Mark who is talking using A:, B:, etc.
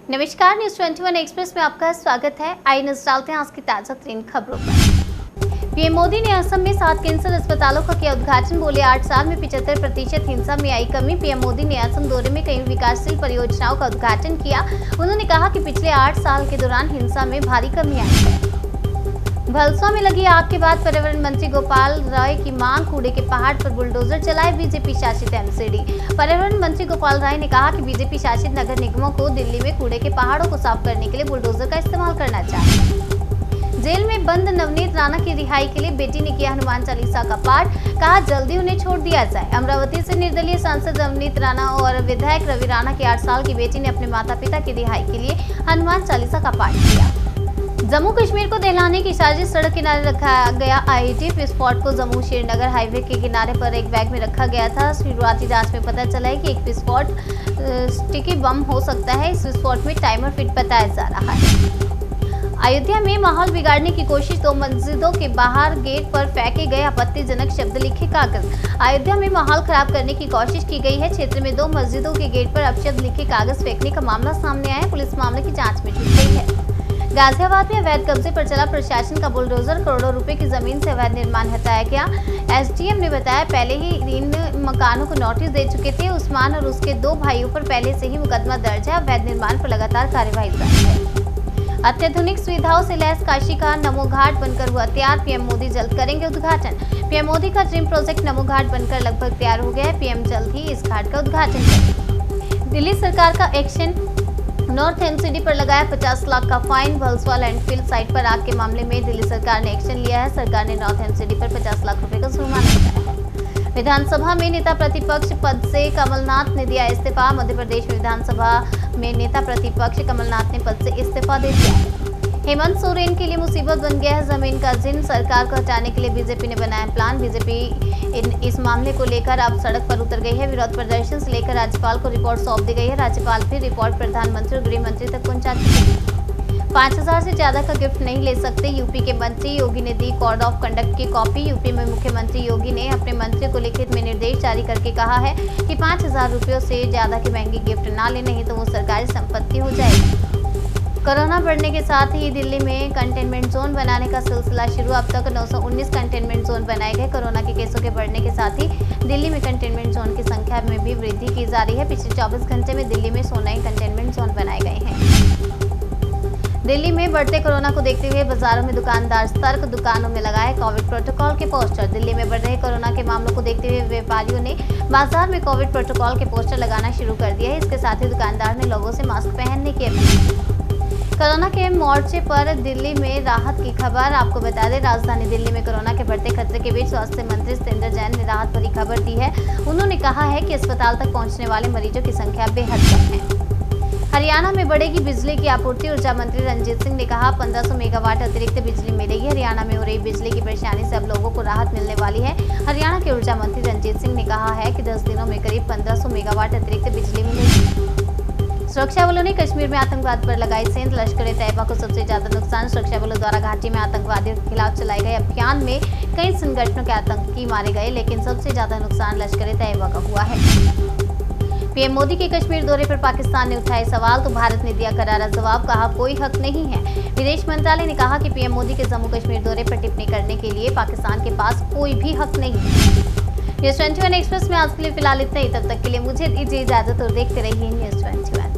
A: नमस्कार, news 21 express में आपका स्वागत है। आइए नजर डालते हैं आज की ताजा तरीन खबरों पर। पीएम मोदी ने असम में 7 कैंसर अस्पतालों का किया उद्घाटन। बोले 8 साल में 75% हिंसा में आई कमी। पीएम मोदी ने असम दौरे में कई विकासशील परियोजनाओं का उद्घाटन किया। उन्होंने कहा कि पिछले 8 साल के दौरान हिंसा में भारी कमी आई है। भलसवा में लगी आग के बाद पर्यावरण मंत्री गोपाल राय की मांग, कूड़े के पहाड़ पर बुलडोजर चलाए बीजेपी शासित एमसीडी। पर्यावरण मंत्री गोपाल राय ने कहा कि बीजेपी शासित नगर निगमों को दिल्ली में कूड़े के पहाड़ों को साफ करने के लिए बुलडोजर का इस्तेमाल करना चाहिए। जेल में बंद नवनीत राणा की रिहाई के लिए बेटी ने किया हनुमान चालीसा का पाठ, कहा जल्दी उन्हें छोड़ दिया जाए। अमरावती से निर्दलीय सांसद नवनीत राणा और विधायक रवि राणा की 8 साल की बेटी ने अपने माता पिता की रिहाई के लिए हनुमान चालीसा का पाठ किया। जम्मू कश्मीर को दहलाने की साजिश, सड़क किनारे रखा गया आईईडी विस्फोट को जम्मू श्रीनगर हाईवे के किनारे पर एक बैग में रखा गया था। शुरुआती जांच में पता चला है कि एक विस्फोट स्टिकी बम हो सकता है। इस विस्फोट में टाइमर फिट बताया जा रहा है। अयोध्या में माहौल बिगाड़ने की कोशिश, 2 मस्जिदों के बाहर गेट पर फेंके गए आपत्तिजनक शब्द लिखे कागज। अयोध्या में माहौल खराब करने की कोशिश की गई है। क्षेत्र में 2 मस्जिदों के गेट पर अपशब्द लिखे कागज फेंकने का मामला सामने आया है। पुलिस मामले की जाँच में जुट गई है। गाजियाबाद में अवैध कब्जे पर चला प्रशासन का बुलडोजर, करोड़ों रुपए की जमीन से अवैध निर्माण हटाया गया। एसडीएम ने बताया पहले ही इन मकानों को नोटिस दे चुके थे। उस्मान और उसके 2 भाइयों पर पहले से ही मुकदमा दर्ज है। अवैध निर्माण पर लगातार कार्यवाही जारी है। अत्याधुनिक सुविधाओं से लैस काशी का नमो घाट बनकर हुआ तैयार। पीएम मोदी जल्द करेंगे उद्घाटन। पीएम मोदी का ड्रीम प्रोजेक्ट नमो घाट बनकर लगभग तैयार हो गया है। पीएम जल्द ही इस घाट का उद्घाटन करेंगे। दिल्ली सरकार का एक्शन, नॉर्थ एमसीडी पर लगाया 50 लाख का फाइन। भलसवा लैंडफिल साइट पर आग के मामले में दिल्ली सरकार ने एक्शन लिया है। सरकार ने नॉर्थ एमसीडी पर 50 लाख रुपए का जुर्माना लगाया है। विधानसभा में नेता प्रतिपक्ष पद से कमलनाथ ने दिया इस्तीफा। मध्य प्रदेश में विधानसभा में नेता प्रतिपक्ष कमलनाथ ने पद से इस्तीफा दे दिया है। हेमंत सोरेन के लिए मुसीबत बन गया है जमीन का जिन। सरकार को हटाने के लिए बीजेपी ने बनाया प्लान। बीजेपी इस मामले को लेकर अब सड़क पर उतर गई है। विरोध प्रदर्शन से लेकर राज्यपाल को रिपोर्ट सौंप दी गई है। राज्यपाल फिर रिपोर्ट प्रधानमंत्री और गृह मंत्री तक पहुंचा दी है। 5000 से ज्यादा का गिफ्ट नहीं ले सकते। यूपी के मंत्री योगी ने दी कोड ऑफ कंडक्ट की कॉपी। यूपी में मुख्यमंत्री योगी ने अपने मंत्री को लिखित में निर्देश जारी करके कहा है कि 5000 रुपयों से ज्यादा की महंगी गिफ्ट ना ले, नहीं तो वो सरकारी संपत्ति हो जाएगी। कोरोना बढ़ने के साथ ही दिल्ली में कंटेनमेंट जोन बनाने का सिलसिला शुरू। अब तक 919 कंटेनमेंट जोन बनाए गए। कोरोना के केसों के बढ़ने के साथ ही दिल्ली में कंटेनमेंट जोन की संख्या में भी वृद्धि की जा रही है। पिछले 24 घंटे में दिल्ली में 16 नए कंटेनमेंट जोन बनाए गए हैं। दिल्ली में बढ़ते कोरोना को देखते हुए बाजारों में दुकानदार सतर्क, दुकानों में लगाए कोविड प्रोटोकॉल के पोस्टर। दिल्ली में बढ़ रहे कोरोना के मामलों को देखते हुए व्यापारियों ने बाजार में कोविड प्रोटोकॉल के पोस्टर लगाना शुरू कर दिया है। इसके साथ ही दुकानदार ने लोगों से मास्क पहनने की अपील। कोरोना के मोर्चे पर दिल्ली में राहत की खबर। आपको बता दें, राजधानी दिल्ली में कोरोना के बढ़ते खतरे के बीच स्वास्थ्य मंत्री सत्येंद्र जैन ने राहत भरी खबर दी है। उन्होंने कहा है कि अस्पताल तक पहुंचने वाले मरीजों की संख्या बेहद कम है। हरियाणा में बढ़ेगी बिजली की आपूर्ति। ऊर्जा मंत्री रंजीत सिंह ने कहा 1500 मेगावाट अतिरिक्त बिजली मिलेगी। हरियाणा में हो रही बिजली की परेशानी से अब लोगों को राहत मिलने वाली है। हरियाणा के ऊर्जा मंत्री रंजीत सिंह ने कहा है कि 10 दिनों में करीब 1500 मेगावाट अतिरिक्त बिजली मिलेगी। सुरक्षा बलों ने कश्मीर में आतंकवाद पर लगाई सेंध। लश्कर ए तैयबा को सबसे ज्यादा नुकसान। सुरक्षा बलों द्वारा घाटी में आतंकवादियों के खिलाफ चलाए गए अभियान में कई संगठनों के आतंकी मारे गए, लेकिन सबसे ज्यादा नुकसान लश्कर ए तैयबा का हुआ है। पीएम मोदी के कश्मीर दौरे पर पाकिस्तान ने उठाए सवाल, तो भारत ने दिया करारा जवाब। कहा कोई हक नहीं है। विदेश मंत्रालय ने कहा कि पीएम मोदी के जम्मू कश्मीर दौरे पर टिप्पणी करने के लिए पाकिस्तान के पास कोई भी हक नहीं है। न्यूज 21 एक्सप्रेस में आज के लिए फिलहाल इतना ही। तब तक के लिए मुझे दीजिए इजाजत और देखते रहिए न्यूज 21।